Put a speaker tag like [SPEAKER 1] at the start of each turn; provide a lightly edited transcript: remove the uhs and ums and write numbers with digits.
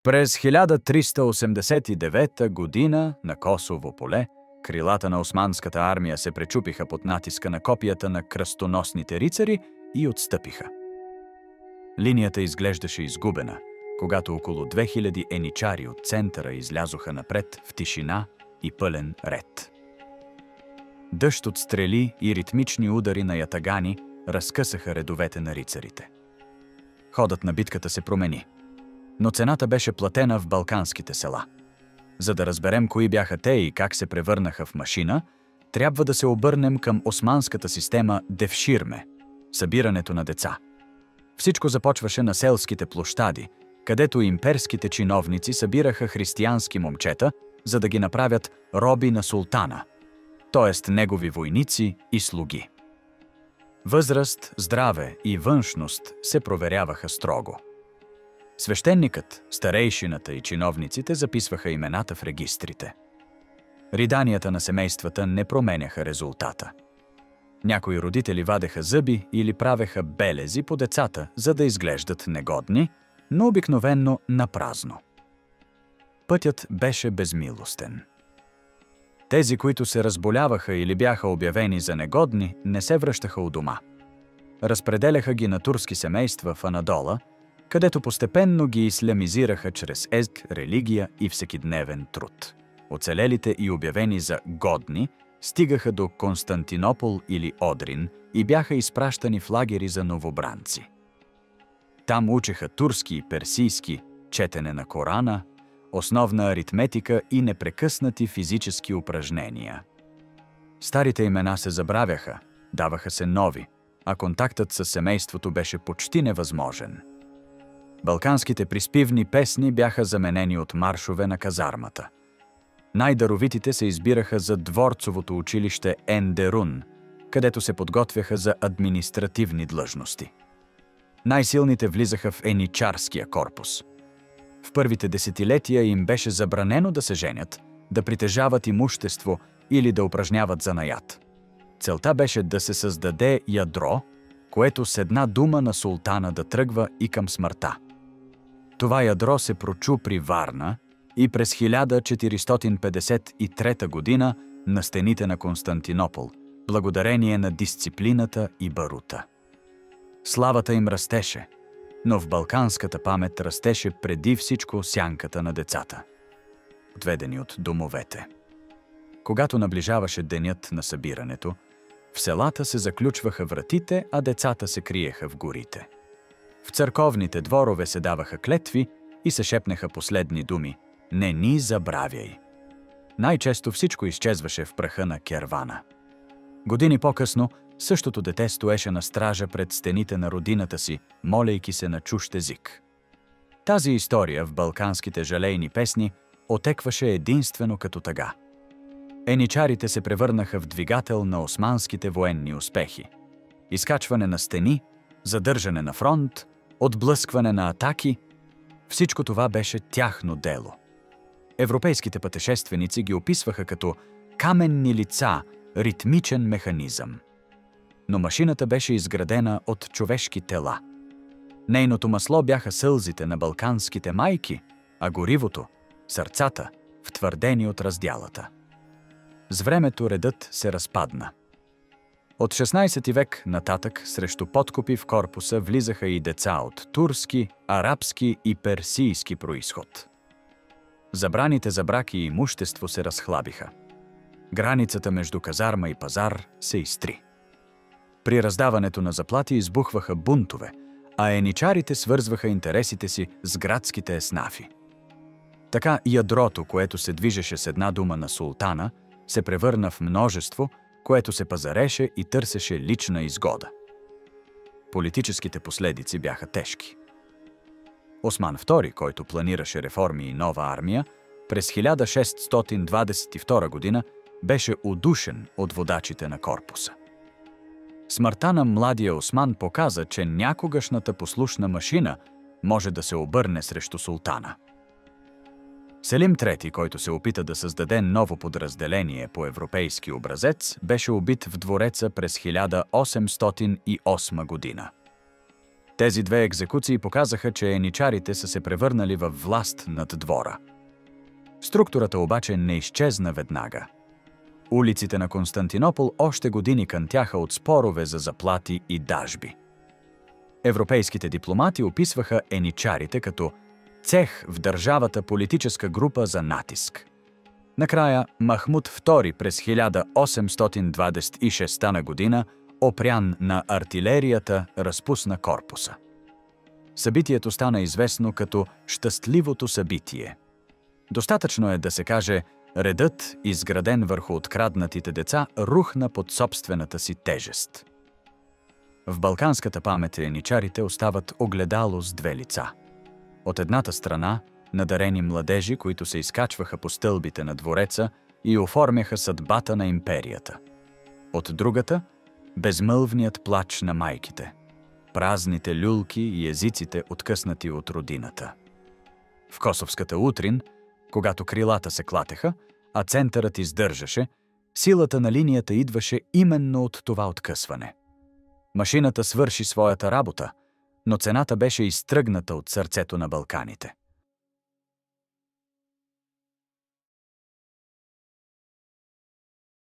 [SPEAKER 1] През 1389 година на Косово поле крилата на османската армия се пречупиха под натиска на копията на кръстоносните рицари и отстъпиха. Линията изглеждаше изгубена, когато около 2000 еничари от центъра излязоха напред в тишина и пълен ред. Дъжд от стрели и ритмични удари на ятагани разкъсаха редовете на рицарите. Ходът на битката се промени, но цената беше платена в балканските села. За да разберем кои бяха те и как се превърнаха в машина, трябва да се обърнем към османската система Девширме – събирането на деца. Всичко започваше на селските площади, където имперските чиновници събираха християнски момчета, за да ги направят роби на султана, т.е. негови войници и слуги. Възраст, здраве и външност се проверяваха строго. Свещеникът, старейшината и чиновниците записваха имената в регистрите. Риданията на семействата не променяха резултата. Някои родители вадеха зъби или правеха белези по децата, за да изглеждат негодни, но обикновенно напразно. Пътят беше безмилостен. Тези, които се разболяваха или бяха обявени за негодни, не се връщаха у дома. Разпределяха ги на турски семейства в Анадола, където постепенно ги ислямизираха чрез език, религия и всекидневен труд. Оцелелите и обявени за годни стигаха до Константинопол или Одрин и бяха изпращани в лагери за новобранци. Там учеха турски и персийски, четене на Корана, основна аритметика и непрекъснати физически упражнения. Старите имена се забравяха, даваха се нови, а контактът с семейството беше почти невъзможен. Балканските приспивни песни бяха заменени от маршове на казармата. Най-даровитите се избираха за дворцовото училище Ендерун, където се подготвяха за административни длъжности. Най-силните влизаха в еничарския корпус. В първите десетилетия им беше забранено да се женят, да притежават имущество или да упражняват занаят. Целта беше да се създаде ядро, което с една дума на султана да тръгва и към смъртта. Това ядро се прочу при Варна и през 1453 година на стените на Константинопол, благодарение на дисциплината и барута. Славата им растеше, но в балканската памет растеше преди всичко сянката на децата, отведени от домовете. Когато наближаваше денят на събирането, в селата се заключваха вратите, а децата се криеха в горите. В църковните дворове се даваха клетви и се шепнеха последни думи: „Не ни забравяй!“ Най-често всичко изчезваше в праха на кервана. Години по-късно същото дете стоеше на стража пред стените на родината си, молейки се на чужд език. Тази история в балканските жалейни песни отекваше единствено като тъга. Еничарите се превърнаха в двигател на османските военни успехи. Изкачване на стени, задържане на фронт, отблъскване на атаки – всичко това беше тяхно дело. Европейските пътешественици ги описваха като каменни лица, ритмичен механизъм. Но машината беше изградена от човешки тела. Нейното масло бяха сълзите на балканските майки, а горивото – сърцата, втвърдени от раздялата. С времето редът се разпадна. От 16 век нататък срещу подкупи в корпуса влизаха и деца от турски, арабски и персийски произход. Забраните за брак и имущество се разхлабиха. Границата между казарма и пазар се изтри. При раздаването на заплати избухваха бунтове, а еничарите свързваха интересите си с градските еснафи. Така ядрото, което се движеше с една дума на султана, се превърна в множество, което се пазареше и търсеше лична изгода. Политическите последици бяха тежки. Осман II, който планираше реформи и нова армия, през 1622 година беше удушен от водачите на корпуса. Смъртта на младия Осман показа, че някогашната послушна машина може да се обърне срещу султана. Селим III, който се опита да създаде ново подразделение по европейски образец, беше убит в двореца през 1808 година. Тези две екзекуции показаха, че еничарите са се превърнали във власт над двора. Структурата обаче не изчезна веднага. Улиците на Константинопол още години кънтяха от спорове за заплати и дажби. Европейските дипломати описваха еничарите като цех в държавата политическа група за натиск. Накрая Махмуд II през 1826 година, опрян на артилерията, разпусна корпуса. Събитието стана известно като щастливото събитие. Достатъчно е да се каже, редът, изграден върху откраднатите деца, рухна под собствената си тежест. В балканската памет еничарите остават огледало с две лица. От едната страна надарени младежи, които се изкачваха по стълбите на двореца и оформяха съдбата на империята. От другата – безмълвният плач на майките, празните люлки и езиците, откъснати от родината. В Косовската утрин, когато крилата се клатеха, а центърът издържаше, силата на линията идваше именно от това откъсване. Машината свърши своята работа, но цената беше изтръгната от сърцето на Балканите.